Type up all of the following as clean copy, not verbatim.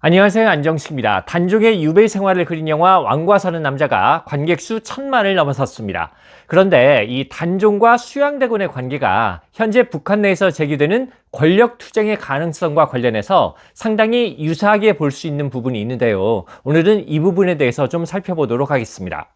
안녕하세요, 안정식입니다. 단종의 유배 생활을 그린 영화 왕과 사는 남자가 관객 수 1000만을 넘어섰습니다. 그런데 이 단종과 수양대군의 관계가 현재 북한 내에서 제기되는 권력 투쟁의 가능성과 관련해서 상당히 유사하게 볼 수 있는 부분이 있는데요. 오늘은 이 부분에 대해서 좀 살펴보도록 하겠습니다.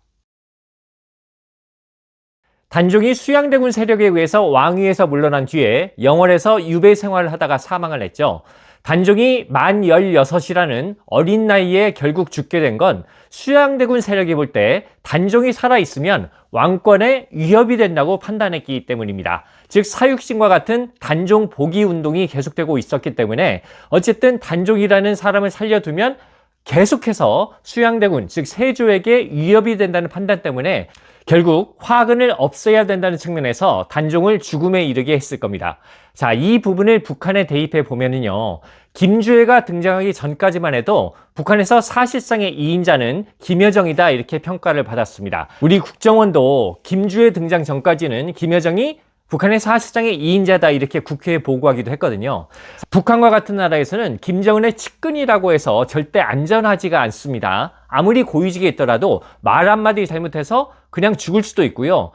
단종이 수양대군 세력에 의해서 왕위에서 물러난 뒤에 영월에서 유배 생활을 하다가 사망을 했죠. 단종이 만 16이라는 어린 나이에 결국 죽게 된 건 수양대군 세력이 볼 때 단종이 살아있으면 왕권에 위협이 된다고 판단했기 때문입니다. 즉 사육신과 같은 단종 복위 운동이 계속되고 있었기 때문에 어쨌든 단종이라는 사람을 살려두면 계속해서 수양대군, 즉 세조에게 위협이 된다는 판단 때문에 결국 화근을 없애야 된다는 측면에서 단종을 죽음에 이르게 했을 겁니다. 자, 이 부분을 북한에 대입해 보면은요, 김주애가 등장하기 전까지만 해도 북한에서 사실상의 2인자는 김여정이다 이렇게 평가를 받았습니다. 우리 국정원도 김주애 등장 전까지는 김여정이 북한의 사실상의 2인자다 이렇게 국회에 보고하기도 했거든요. 북한과 같은 나라에서는 김정은의 측근이라고 해서 절대 안전하지가 않습니다. 아무리 고위직에 있더라도 말 한마디 잘못해서 그냥 죽을 수도 있고요.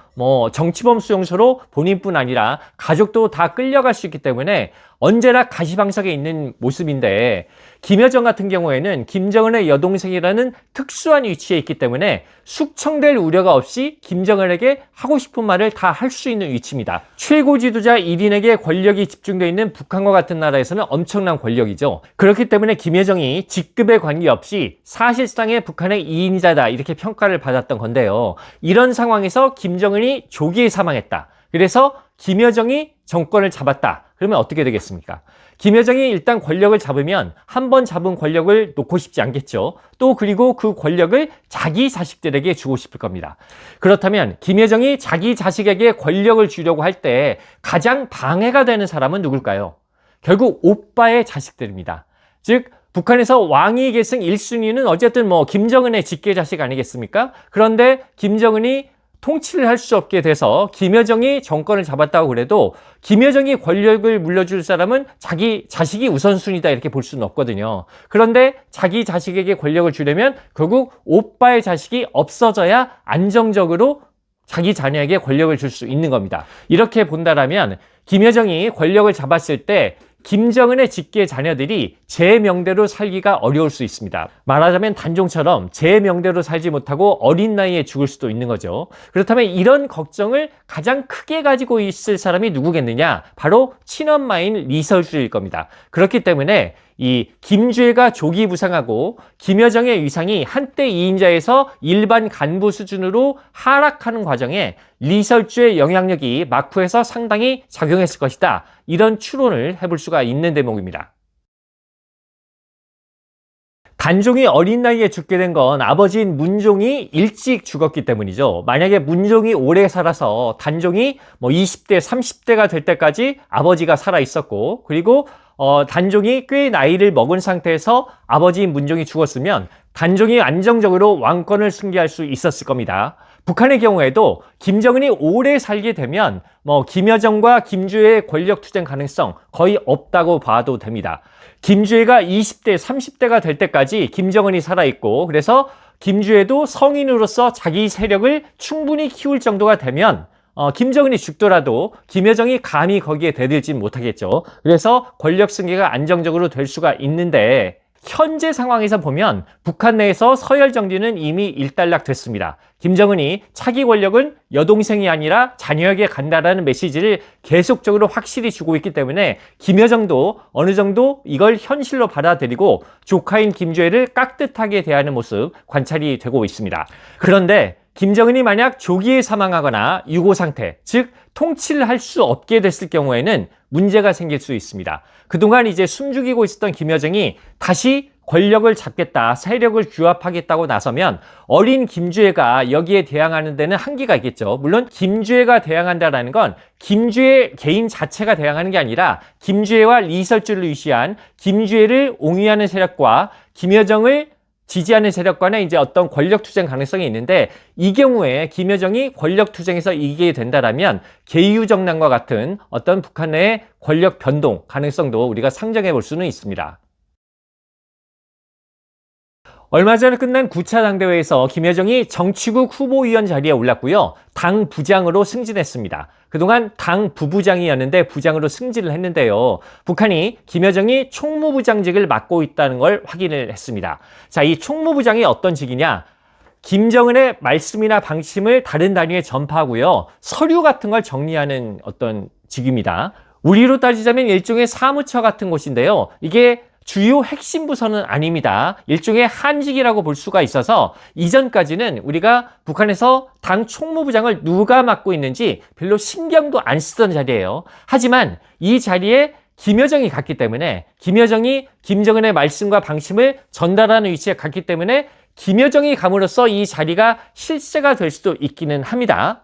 정치범 수용소로 본인뿐 아니라 가족도 다 끌려갈 수 있기 때문에 언제나 가시방석에 있는 모습인데, 김여정 같은 경우에는 김정은의 여동생이라는 특수한 위치에 있기 때문에 숙청될 우려가 없이 김정은에게 하고 싶은 말을 다 할 수 있는 위치입니다. 최고 지도자 1인에게 권력이 집중되어 있는 북한과 같은 나라에서는 엄청난 권력이죠. 그렇기 때문에 김여정이 직급에 관계없이 사실상의 북한의 2인자다 이렇게 평가를 받았던 건데요. 이런 상황에서 김정은이 조기에 사망했다. 그래서 김여정이 정권을 잡았다. 그러면 어떻게 되겠습니까? 김여정이 일단 권력을 잡으면 한 번 잡은 권력을 놓고 싶지 않겠죠. 또 그리고 그 권력을 자기 자식들에게 주고 싶을 겁니다. 그렇다면 김여정이 자기 자식에게 권력을 주려고 할 때 가장 방해가 되는 사람은 누굴까요? 결국 오빠의 자식들입니다. 즉 북한에서 왕위 계승 1순위는 어쨌든 김정은의 직계 자식 아니겠습니까? 그런데 김정은이 통치를 할 수 없게 돼서 김여정이 정권을 잡았다고 그래도 김여정이 권력을 물려줄 사람은 자기 자식이 우선순위다 이렇게 볼 수는 없거든요. 그런데 자기 자식에게 권력을 주려면 결국 오빠의 자식이 없어져야 안정적으로 자기 자녀에게 권력을 줄 수 있는 겁니다. 이렇게 본다라면 김여정이 권력을 잡았을 때 김정은의 직계 자녀들이 제 명대로 살기가 어려울 수 있습니다. 말하자면 단종처럼 제 명대로 살지 못하고 어린 나이에 죽을 수도 있는 거죠. 그렇다면 이런 걱정을 가장 크게 가지고 있을 사람이 누구겠느냐? 바로 친엄마인 리설주일 겁니다. 그렇기 때문에 이 김주애가 조기 부상하고 김여정의 위상이 한때 2인자에서 일반 간부 수준으로 하락하는 과정에 리설주의 영향력이 막후에서 상당히 작용했을 것이다. 이런 추론을 해볼 수가 있는 대목입니다. 단종이 어린 나이에 죽게 된 건 아버지인 문종이 일찍 죽었기 때문이죠. 만약에 문종이 오래 살아서 단종이 20대, 30대가 될 때까지 아버지가 살아 있었고, 그리고 단종이 꽤 나이를 먹은 상태에서 아버지인 문종이 죽었으면 단종이 안정적으로 왕권을 승계할 수 있었을 겁니다. 북한의 경우에도 김정은이 오래 살게 되면 김여정과 김주애의 권력 투쟁 가능성 거의 없다고 봐도 됩니다. 김주애가 20대, 30대가 될 때까지 김정은이 살아있고, 그래서 김주애도 성인으로서 자기 세력을 충분히 키울 정도가 되면 김정은이 죽더라도 김여정이 감히 거기에 대들지 못하겠죠. 그래서 권력 승계가 안정적으로 될 수가 있는데, 현재 상황에서 보면 북한 내에서 서열 정리는 이미 일단락됐습니다. 김정은이 차기 권력은 여동생이 아니라 자녀에게 간다라는 메시지를 계속적으로 확실히 주고 있기 때문에 김여정도 어느 정도 이걸 현실로 받아들이고 조카인 김주애를 깍듯하게 대하는 모습 관찰이 되고 있습니다. 그런데 김정은이 만약 조기에 사망하거나 유고 상태, 즉 통치를 할 수 없게 됐을 경우에는 문제가 생길 수 있습니다. 그동안 이제 숨죽이고 있었던 김여정이 다시 권력을 잡겠다, 세력을 규합하겠다고 나서면 어린 김주애가 여기에 대항하는 데는 한계가 있겠죠. 물론 김주애가 대항한다라는 건 김주애 개인 자체가 대항하는 게 아니라 김주애와 리설주를 위시한 김주애를 옹위하는 세력과 김여정을 지지하는 세력 간의 이제 어떤 권력 투쟁 가능성이 있는데, 이 경우에 김여정이 권력 투쟁에서 이기게 된다라면 계유정난과 같은 어떤 북한 내의 권력 변동 가능성도 우리가 상정해 볼 수는 있습니다. 얼마 전에 끝난 9차 당대회에서 김여정이 정치국 후보위원 자리에 올랐고요. 당 부장으로 승진했습니다. 그동안 당 부부장이었는데 부장으로 승진을 했는데요. 북한이 김여정이 총무부장직을 맡고 있다는 걸 확인을 했습니다. 자, 이 총무부장이 어떤 직이냐? 김정은의 말씀이나 방침을 다른 단위에 전파하고요. 서류 같은 걸 정리하는 어떤 직입니다. 우리로 따지자면 일종의 사무처 같은 곳인데요. 이게 주요 핵심 부서는 아닙니다. 일종의 한직이라고 볼 수가 있어서 이전까지는 우리가 북한에서 당 총무부장을 누가 맡고 있는지 별로 신경도 안 쓰던 자리예요. 하지만 이 자리에 김여정이 갔기 때문에 김여정이 김정은의 말씀과 방침을 전달하는 위치에 갔기 때문에 김여정이 감으로써 이 자리가 실세가 될 수도 있기는 합니다.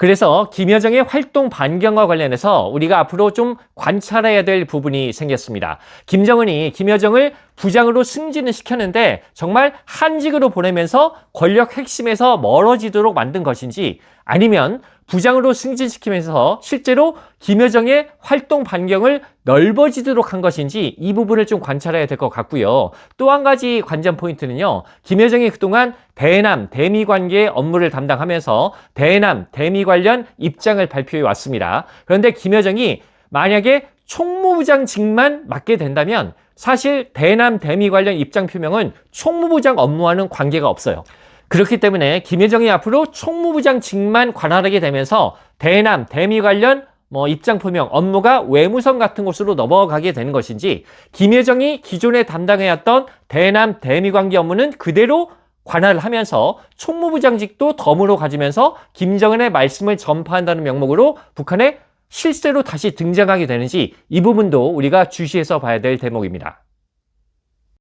그래서 김여정의 활동 반경과 관련해서 우리가 앞으로 좀 관찰해야 될 부분이 생겼습니다. 김정은이 김여정을 부장으로 승진을 시켰는데 정말 한직으로 보내면서 권력 핵심에서 멀어지도록 만든 것인지 아니면 부장으로 승진시키면서 실제로 김여정의 활동 반경을 넓어지도록 한 것인지 이 부분을 좀 관찰해야 될 것 같고요. 또 한 가지 관전 포인트는요. 김여정이 그동안 대남, 대미 관계의 업무를 담당하면서 대남, 대미 관련 입장을 발표해 왔습니다. 그런데 김여정이 만약에 총무부장직만 맡게 된다면 사실 대남, 대미 관련 입장 표명은 총무부장 업무와는 관계가 없어요. 그렇기 때문에 김여정이 앞으로 총무부장직만 관할하게 되면서 대남, 대미 관련 입장 표명, 업무가 외무성 같은 곳으로 넘어가게 되는 것인지 김여정이 기존에 담당해왔던 대남, 대미 관계 업무는 그대로 관할을 하면서 총무부장직도 덤으로 가지면서 김정은의 말씀을 전파한다는 명목으로 북한에 실제로 다시 등장하게 되는지 이 부분도 우리가 주시해서 봐야 될 대목입니다.